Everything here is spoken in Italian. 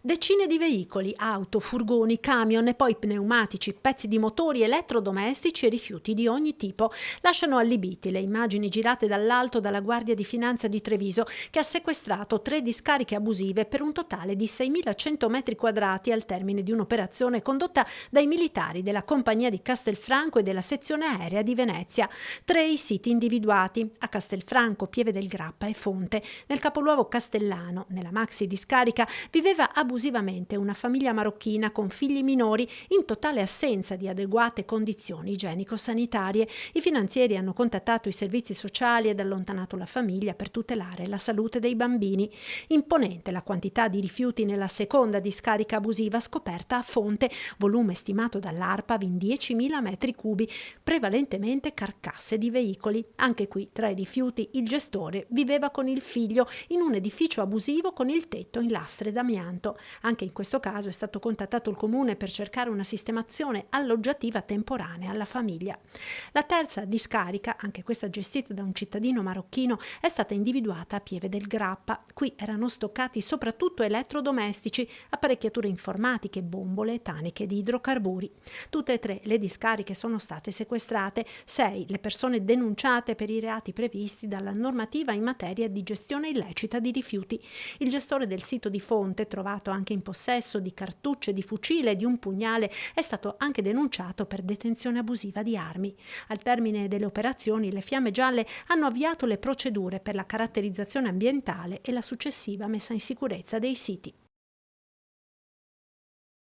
Decine di veicoli, auto, furgoni, camion e poi pneumatici, pezzi di motori, elettrodomestici e rifiuti di ogni tipo lasciano allibiti le immagini girate dall'alto dalla Guardia di Finanza di Treviso, che ha sequestrato 3 discariche abusive per un totale di 6.100 metri quadrati al termine di un'operazione condotta dai militari della Compagnia di Castelfranco e della sezione aerea di Venezia. 3 i siti individuati: a Castelfranco, Pieve del Grappa e Fonte. Nel capoluogo castellano, nella maxi discarica, viveva abusivamente una famiglia marocchina con figli minori in totale assenza di adeguate condizioni igienico-sanitarie. I finanzieri hanno contattato i servizi sociali ed allontanato la famiglia per tutelare la salute dei bambini. Imponente la quantità di rifiuti nella seconda discarica abusiva scoperta a Fonte, volume stimato dall'ARPAV in 10.000 metri cubi, prevalentemente carcasse di veicoli. Anche qui, tra i rifiuti, il gestore viveva con il figlio in un edificio abusivo con il tetto in lastre d'amianto. Anche in questo caso è stato contattato il comune per cercare una sistemazione alloggiativa temporanea alla famiglia. La terza discarica, anche questa gestita da un cittadino marocchino, è stata individuata a Pieve del Grappa. Qui erano stoccati soprattutto elettrodomestici, apparecchiature informatiche, bombole e taniche di idrocarburi. Tutte e 3 le discariche sono state sequestrate, 6 le persone denunciate per i reati previsti dalla normativa in materia di gestione illecita di rifiuti. Il gestore del sito di Fonte, trovato anche in possesso di cartucce di fucile e di un pugnale, è stato anche denunciato per detenzione abusiva di armi. Al termine delle operazioni, le Fiamme Gialle hanno avviato le procedure per la caratterizzazione ambientale e la successiva messa in sicurezza dei siti.